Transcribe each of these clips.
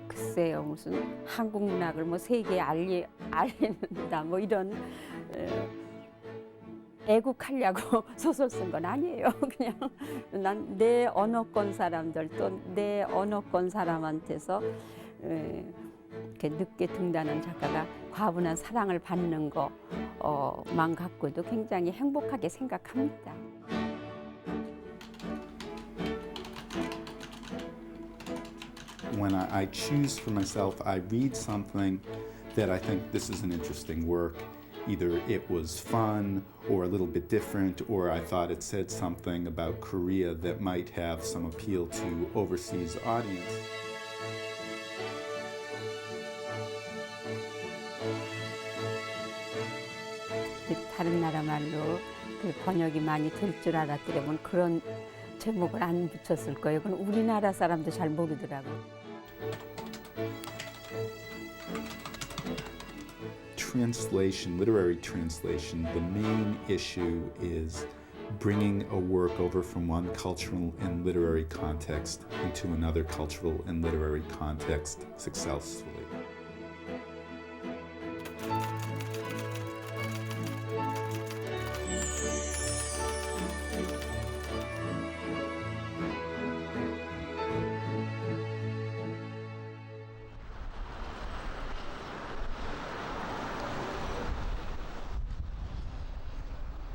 글쎄요, 무슨 한국문학을 뭐 세계에 알린다 뭐 이런 애국하려고 소설 쓴 건 아니에요. 그냥 난 내 언어권 사람들 또 내 언어권 사람한테서 이렇게 늦게 등단한 작가가 과분한 사랑을 받는 것만 갖고도 굉장히 행복하게 생각합니다. When I choose for myself, I read something that I think this is an interesting work. Either it was fun or a little bit different, or I thought it said something about Korea that might have some appeal to overseas audience. 다른 나라 말로 그 번역이 많이 될 줄 알았더라면 그런 제목을 안 붙였을 거예요. 그건 우리나라 사람도 잘 모르더라고요. Translation, literary translation, the main issue is bringing a work over from one cultural and literary context into another cultural and literary context successfully.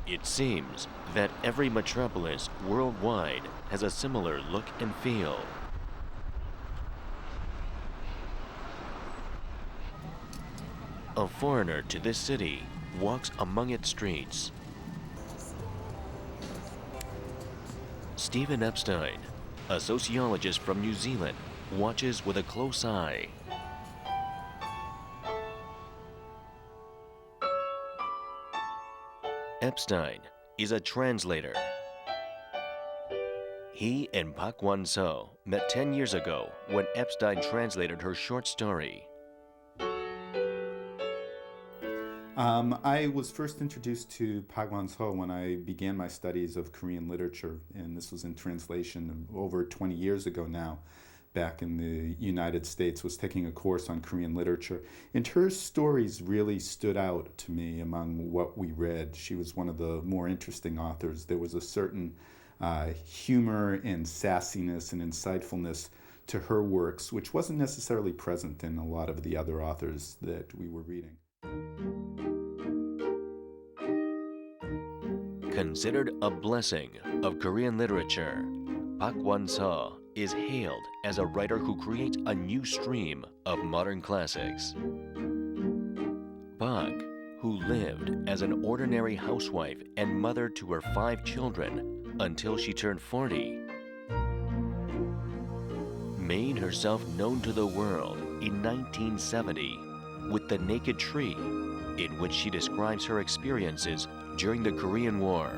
It seems that every metropolis worldwide has a similar look and feel. A foreigner to this city walks among its streets. Stephen Epstein, a sociologist from New Zealand, watches with a close eye. Epstein is a translator. He and Pak Wan-so met 10 years ago when Epstein translated her short story. I was first introduced to Park Wan-so when I began my studies of Korean literature, and this was in translation over 20 years ago now. Back in the United States, was taking a course on Korean literature, and her stories really stood out to me among what we read. She was one of the more interesting authors. There was a certain humor and sassiness and insightfulness to her works, which wasn't necessarily present in a lot of the other authors that we were reading. Considered a blessing of Korean literature, Pak Wan-so is hailed as a writer who creates a new stream of modern classics. Pak, who lived as an ordinary housewife and mother to her 5 children until she turned 40, made herself known to the world in 1970 with The Naked Tree, in which she describes her experiences during the Korean War.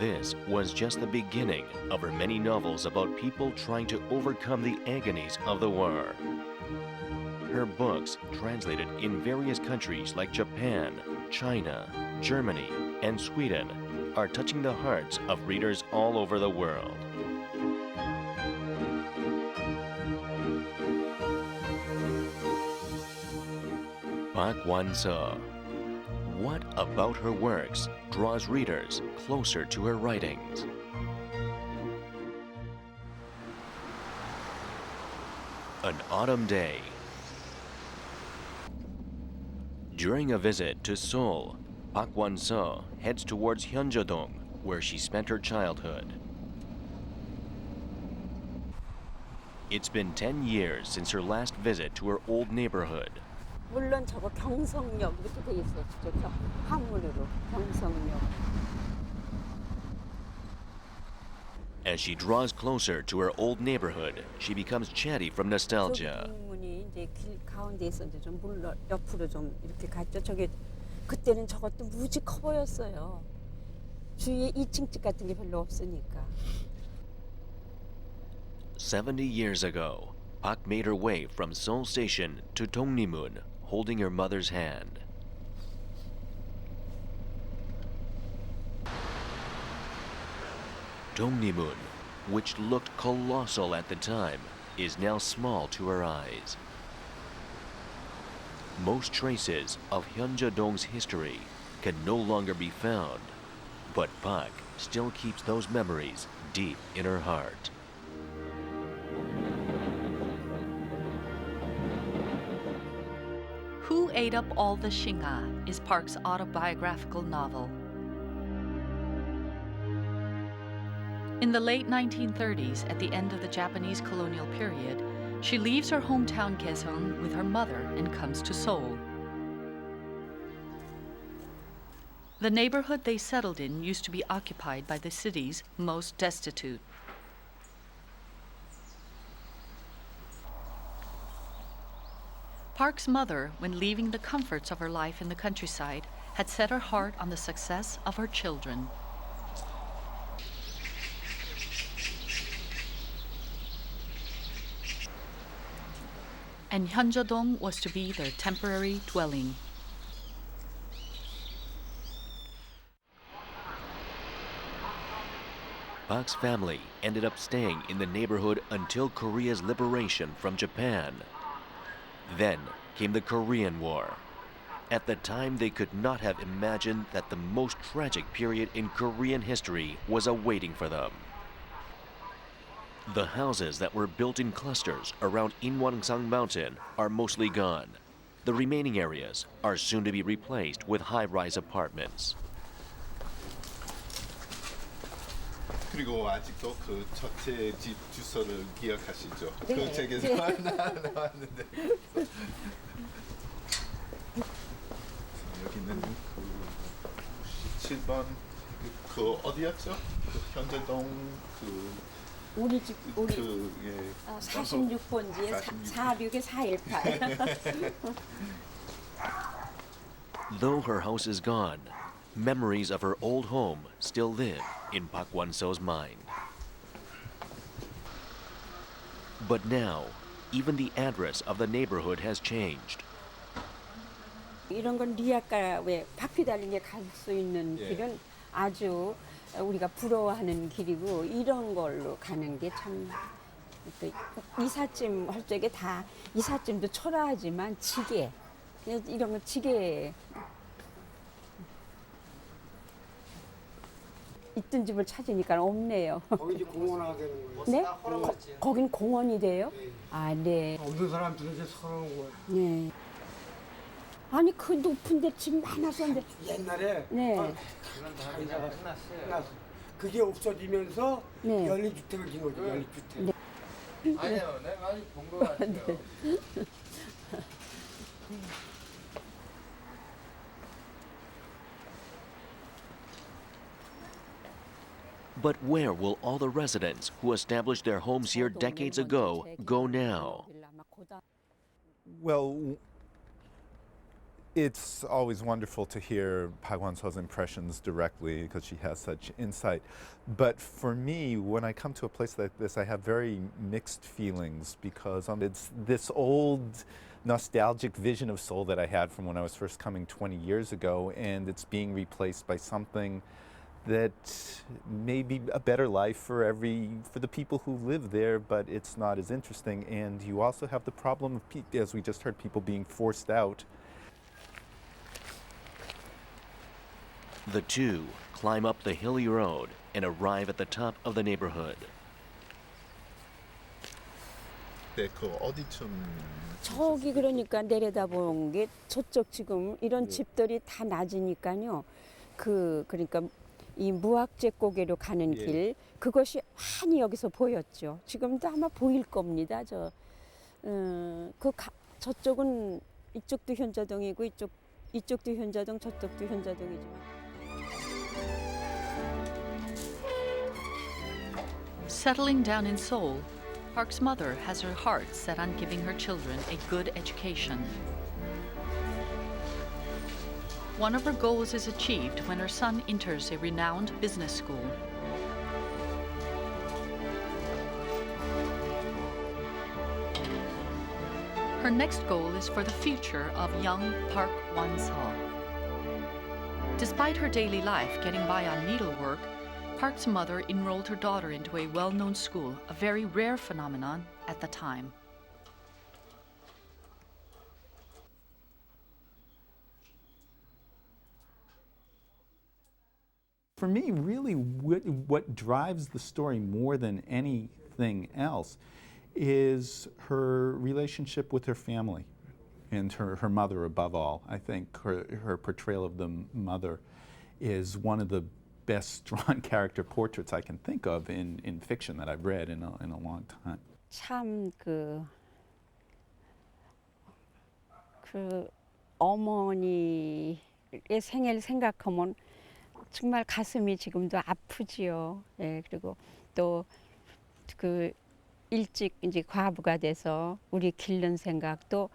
This was just the beginning of her many novels about people trying to overcome the agonies of the war. Her books, translated in various countries like Japan, China, Germany, and Sweden, are touching the hearts of readers all over the world. Pak Wan-so. What about her works draws readers closer to her writings? An autumn day. During a visit to Seoul, Pak Wan-so heads towards Hyunjeodong, where she spent her childhood. It's been 10 years since her last visit to her old neighborhood. 물론 저거 경성역 이렇게 돼 있어요. 저쪽 한문으로 경성역. As she draws closer to her old neighborhood, she becomes chatty from nostalgia. 문이 이제 길 가운데에서 이제 좀 물 옆으로 좀 이렇게 갔죠. 저게 그때는 저것도 무지 커 보였어요. 주위에 2층 집 같은 게 별로 없으니까. 70 years ago, Pak made her way from Seoul Station to Dongnimun, holding her mother's hand. Dongnimun, which looked colossal at the time, is now small to her eyes. Most traces of Hyunja-dong's history can no longer be found, but Park still keeps those memories deep in her heart. Who Ate Up All the Shinga is Park's autobiographical novel. In the late 1930s, at the end of the Japanese colonial period, she leaves her hometown Kaesong with her mother and comes to Seoul. The neighborhood they settled in used to be occupied by the city's most destitute. Park's mother, when leaving the comforts of her life in the countryside, had set her heart on the success of her children. And Hyunja-dong was to be their temporary dwelling. Park's family ended up staying in the neighborhood until Korea's liberation from Japan. Then came the Korean War. At the time, they could not have imagined that the most tragic period in Korean history was awaiting for them. The houses that were built in clusters around Inwangsang Mountain are mostly gone. The remaining areas are soon to be replaced with high-rise apartments. 그리고 아직도 그 첫째 집 주소를 기억하시죠? 네. 그 책에서 나왔는데 여기는 그 7번 그 어디였죠? 그 현재동 그 우리 집 우리 그, 예. 46번지에 46에 418. Though her house is gone, memories of her old home still live in Pak Wan-so's mind. But now, even the address of the neighborhood has changed. 이런 건 리아까 왜 바퀴 달리게 갈 수 있는 길은 아주 우리가 부러워하는 길이고 이런 걸로 가는 게 참 이삿짐 할 적에 다 이삿짐도 초라하지만 지게 이런 거 지게 있던 집을 찾으니까 없네요. 거기 공원화가 되는 거예요. 네? 거긴 공원이 돼요? 네. 아, 네. 없는 사람들은 이제 서러운 거예요. 네. 아니 그 높은데 집 많았었는데 옛날에 네. 자기가 끝났어. 그게 없어지면서 네. 연립주택을 진 거죠. 연립주택. 네. 아니요, 내가 아직 본 것 같아요. But where will all the residents who established their homes here decades ago go now? Well, it's always wonderful to hear Pak Wan-so's impressions directly because she has such insight. But for me, when I come to a place like this, I have very mixed feelings because it's this old nostalgic vision of Seoul that I had from when I was first coming 20 years ago, and it's being replaced by something that may be a better life for the people who live there, but it's not as interesting. And you also have the problem of, as we just heard, people being forced out. The two climb up the hilly road and arrive at the top of the neighborhood. 네, 그 어디쯤? 저기 그러니까 내려다보는 게 저쪽 지금 이런 집들이 다 낮으니까요. 그러니까 이 무학재 고개로 가는 길 그것이 환히 여기서 보였죠. 지금도 아마 보일 겁니다. 저쪽은 이쪽도 현자동이고 이쪽도 현자동 저쪽도 현자동이지만. Settling down in Seoul, Park's mother has her heart set on giving her children a good education. One of her goals is achieved when her son enters a renowned business school. Her next goal is for the future of young Park Wan-so. Despite her daily life getting by on needlework, Park's mother enrolled her daughter into a well-known school, a very rare phenomenon at the time. For me, really, what drives the story more than anything else is her relationship with her family and her mother above all. I think her portrayal of the mother is one of the best drawn character portraits I can think of in fiction that I've read in a long time. 참 어머니의 생애를 생각하면 정말 가슴이 지금도 아프지요. 예, 그리고 또 일찍 이제 과부가 돼서 우리 기른 생각도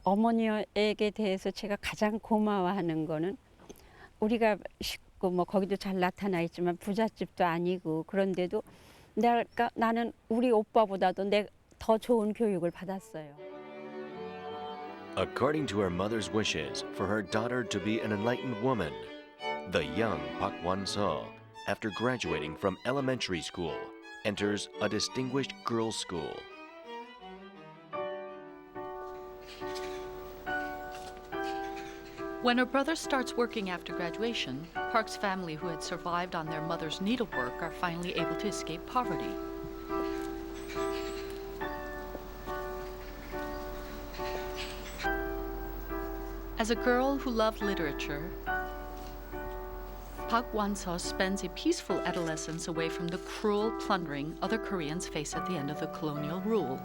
어머니에게 대해서 제가 가장 고마워하는 거는 우리가 쉽고 뭐 거기도 잘 나타나 있지만 부잣집도 아니고 그런데도 나는 우리 오빠보다도 더 좋은 교육을 받았어요. According to her mother's wishes for her daughter to be an enlightened woman, the young Pak Wan-so, after graduating from elementary school, enters a distinguished girls' school. When her brother starts working after graduation, Park's family, who had survived on their mother's needlework, are finally able to escape poverty. As a girl who loved literature, Park Wan-so spends a peaceful adolescence away from the cruel plundering other Koreans face at the end of the colonial rule.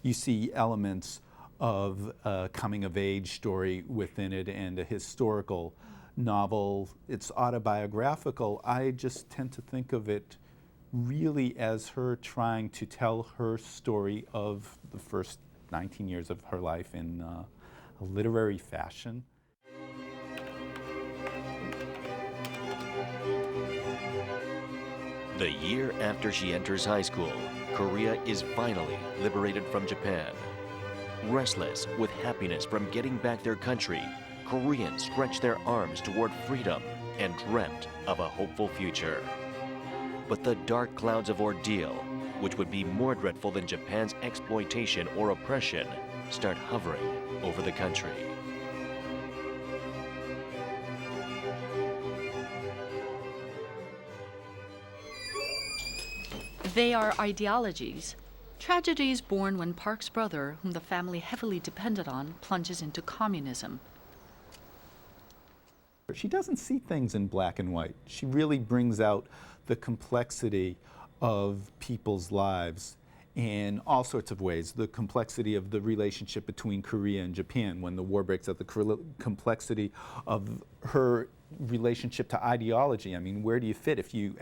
You see elements of a coming-of-age story within it and a historical novel. It's autobiographical. I just tend to think of it really as her trying to tell her story of the first 19 years of her life in a literary fashion. The year after she enters high school, Korea is finally liberated from Japan. Restless with happiness from getting back their country, Koreans stretched their arms toward freedom and dreamt of a hopeful future. But the dark clouds of ordeal, which would be more dreadful than Japan's exploitation or oppression, start hovering over the country. They are ideologies. Tragedies born when Park's brother, whom the family heavily depended on, plunges into communism. She doesn't see things in black and white. She really brings out the complexity of people's lives in all sorts of ways. The complexity of the relationship between Korea and Japan when the war breaks out, the complexity of her relationship to ideology. I mean, where do you fit if you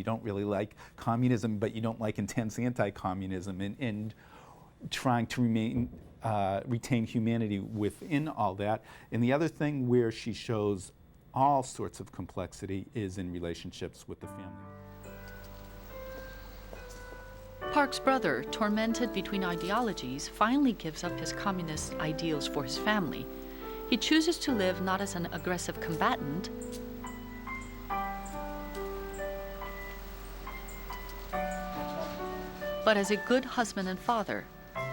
don't really like communism, but you don't like intense anti-communism, and trying to retain humanity within all that. And the other thing where she shows all sorts of complexity is in relationships with the family. Park's brother, tormented between ideologies, finally gives up his communist ideals for his family. He chooses to live not as an aggressive combatant, but as a good husband and father.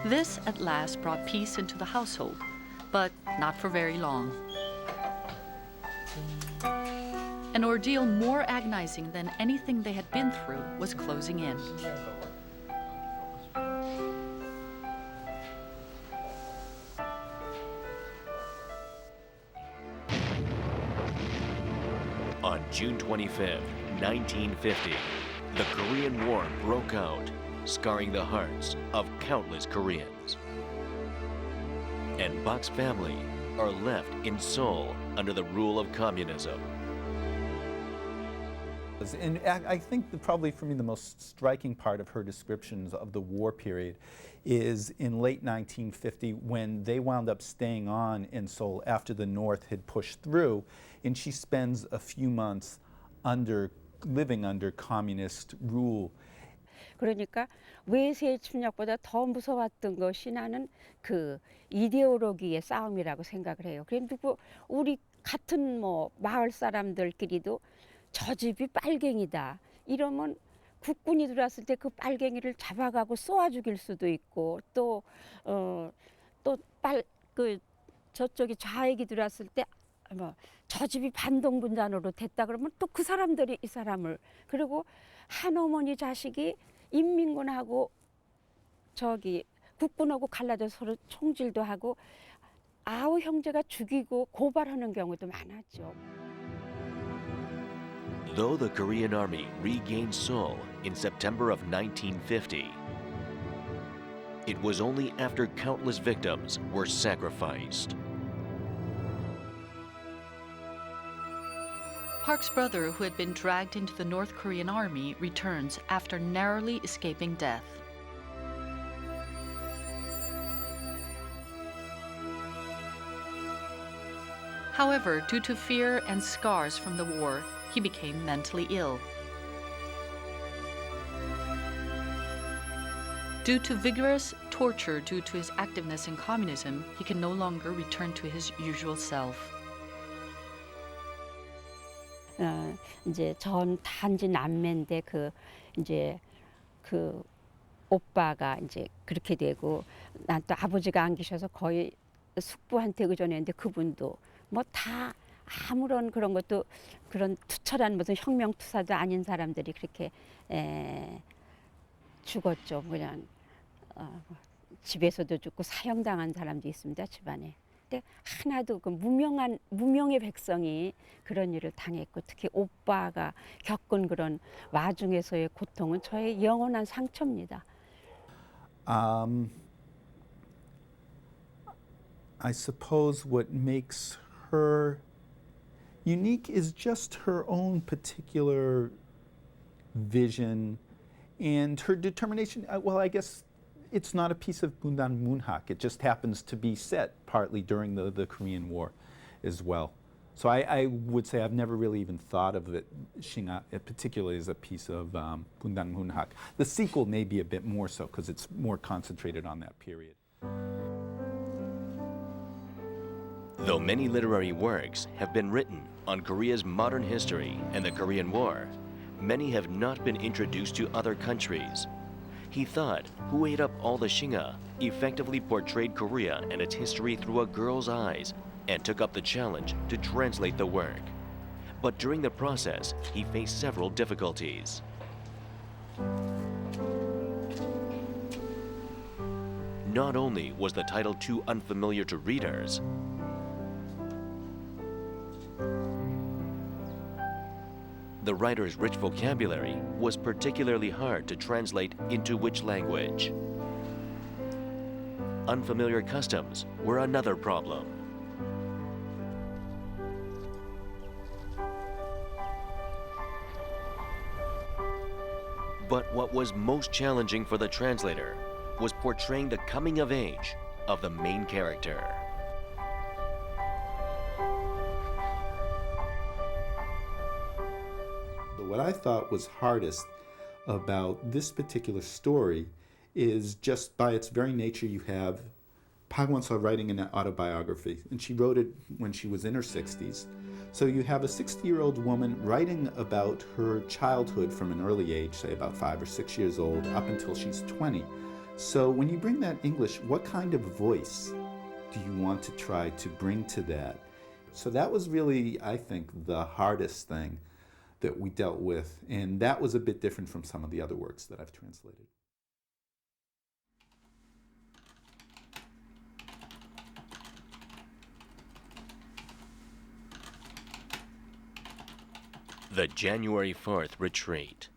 This, at last, brought peace into the household, but not for very long. An ordeal more agonizing than anything they had been through was closing in. On June 25, 1950, the Korean War broke out, scarring the hearts of countless Koreans. And Park's family are left in Seoul under the rule of communism. And I think that probably for me the most striking part of her descriptions of the war period is in late 1950 when they wound up staying on in Seoul after the North had pushed through, and she spends a few months living under communist rule. 그러니까 외세의 침략보다 더 무서웠던 것이 나는 그 이데올로기의 싸움이라고 생각을 해요. 그래 우리 같은 뭐 마을 사람들끼리도 저 집이 빨갱이다 이러면 국군이 들어왔을 때 그 빨갱이를 잡아가고 쏘아 죽일 수도 있고 그 저쪽에 좌익이 들어왔을 때 뭐 저 집이 반동분단으로 됐다 그러면 또 그 사람들이 이 사람을 그리고 한 어머니 자식이 인민군하고 저기 국군하고 갈라져서 서로 총질도 하고 아우 형제가 죽이고 고발하는 경우도 많았죠. Though the Korean army regained Seoul in September of 1950, it was only after countless victims were sacrificed. Park's brother, who had been dragged into the North Korean army, returns after narrowly escaping death. However, due to fear and scars from the war, he became mentally ill. Due to vigorous torture due to his activeness in communism, he can no longer return to his usual self. 이제 전 단지 남매인데 이제 그 오빠가 이제 그렇게 되고 난 또 아버지가 안 계셔서 거의 숙부한테 의존했는데 그분도 뭐 다 아무런 그런 것도 그런 투철한 무슨 혁명 투사도 아닌 사람들이 그렇게 죽었죠. 그냥 집에서도 죽고 사형당한 사람도 있습니다. 집안에. 근데 하나도 그 무명의 백성이 그런 일을 당했고 특히 오빠가 겪은 그런 와중에서의 고통은 저의 영원한 상처입니다. I suppose what makes her unique is just her own particular vision and her determination. Well, I guess it's not a piece of 문학. It just happens to be set partly during the Korean War as well. So I would say I've never really even thought of it, Shinga, particularly as a piece of 문학. The sequel may be a bit more so because it's more concentrated on that period. Though many literary works have been written on Korea's modern history and the Korean War, many have not been introduced to other countries. He thought Who Ate Up All the Shinga effectively portrayed Korea and its history through a girl's eyes and took up the challenge to translate the work. But during the process, he faced several difficulties. Not only was the title too unfamiliar to readers, the writer's rich vocabulary was particularly hard to translate into which language. Unfamiliar customs were another problem. But what was most challenging for the translator was portraying the coming of age of the main character. What I thought was hardest about this particular story is just by its very nature you have Pak Wan-so writing an autobiography, and she wrote it when she was in her 60s. So you have a 60-year-old woman writing about her childhood from an early age, say about 5 or 6 years old, up until she's 20. So when you bring that English, what kind of voice do you want to try to bring to that? So that was really, I think, the hardest thing that we dealt with, and that was a bit different from some of the other works that I've translated. The January 4th Retreat.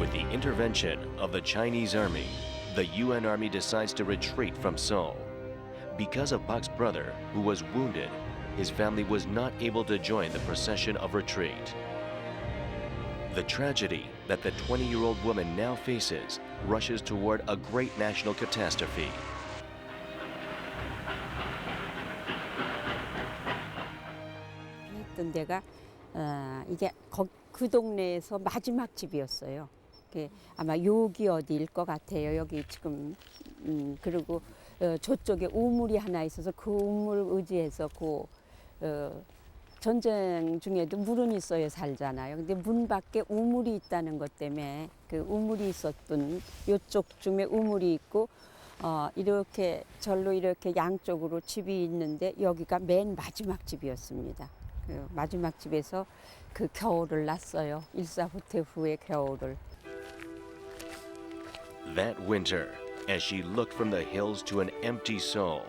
With the intervention of the Chinese army, the UN army decides to retreat from Seoul. Because of Park's brother, who was wounded, his family was not able to join the procession of retreat. The tragedy that the 20-year-old woman now faces rushes toward a great national catastrophe. 있던 데가 이게 그 그 동네에서 마지막 집이었어요. 아마 여기 어디일 것 같아요. 여기 지금 그리고 저쪽에 우물이 하나 있어서 그 우물 의지해서 전쟁 중에도 물은 있어야 살잖아요. 근데 문 밖에 우물이 있다는 것 때문에 그 우물이 있었던 요쪽 중에 우물이 있고 이렇게 절로 이렇게 양쪽으로 집이 있는데 여기가 맨 마지막 집이었습니다. 그 마지막 집에서 그 겨울을 났어요. 일사후퇴 후의 겨울을. That winter, as she looked from the hills to an empty soul,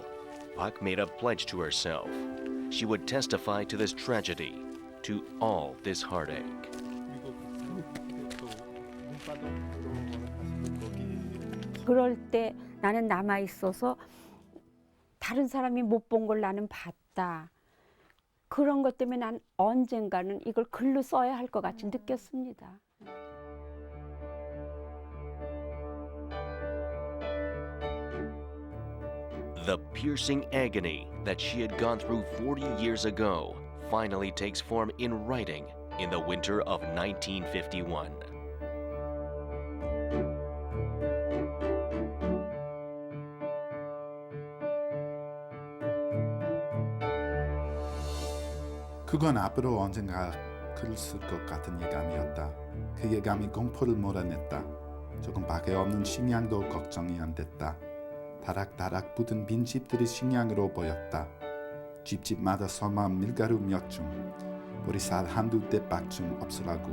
Park made a pledge to herself. She would testify to this tragedy, to all this heartache. 그럴 때 나는 남아 있어서 다른 사람이 못 본 걸 나는 봤다. 그런 것 때문에 난 언젠가는 이걸 글로 써야 할 것 같이 느꼈습니다. The piercing agony that she had gone through 40 years ago finally takes form in writing in the winter of 1951. 그건 앞으로 언젠가 글을 쓸 것 같은 예감이었다. 그 예감이 공포를 몰아냈다. 조금밖에 없는 식량도 걱정이 안 됐다. 다락다락 붙은 빈집들이 식량으로 보였다. 집집마다 설마 밀가루 몇 줌, 보리쌀 한두 대박쯤 없으라고.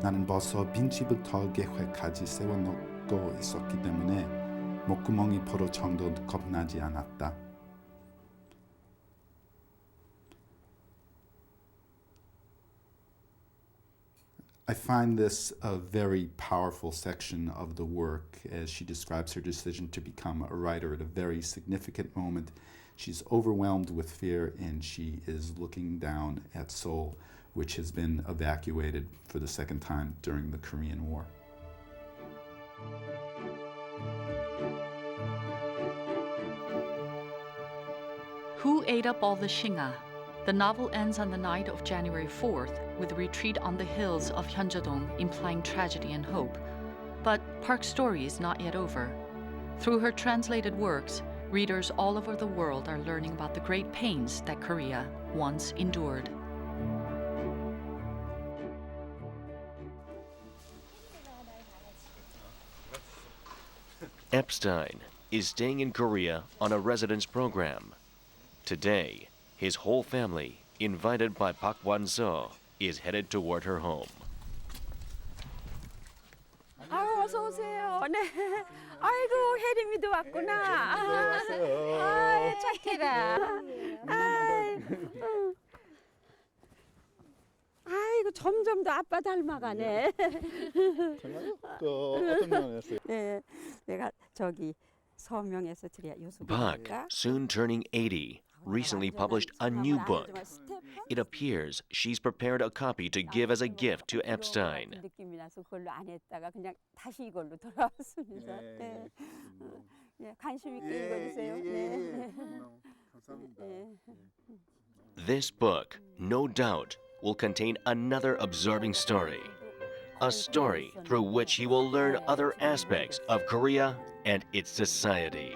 나는 벌써 빈집을 털 계획까지 세워놓고 있었기 때문에 목구멍이 포로 정도 겁나지 않았다. I find this a very powerful section of the work as she describes her decision to become a writer at a very significant moment. She's overwhelmed with fear and she is looking down at Seoul, which has been evacuated for the second time during the Korean War. Who ate up all the Shinga? The novel ends on the night of January 4th with a retreat on the hills of Hyunjadong implying tragedy and hope. But Park's story is not yet over. Through her translated works, readers all over the world are learning about the great pains that Korea once endured. Epstein is staying in Korea on a residence program. Today, his whole family, invited by Pak Wan-so, is headed toward her home. 어서 오세요. 네. 아이고 혜림이도 왔구나. 아이 착해라. 아이고 점점 더 아빠 닮아가네. 어떤 면에서요? 네, 내가 저기 서명해서 드려 요소. Park, soon turning 80, recently published a new book. It appears she's prepared a copy to give as a gift to Epstein. 느낌이 나서 그걸로 안 했다가 그냥 다시 이걸로 돌아왔습니다. 네. 네, 관심 있게 읽어주세요. 네. 감사합니다. This book, no doubt, will contain another absorbing story. A story through which he will learn other aspects of Korea and its society.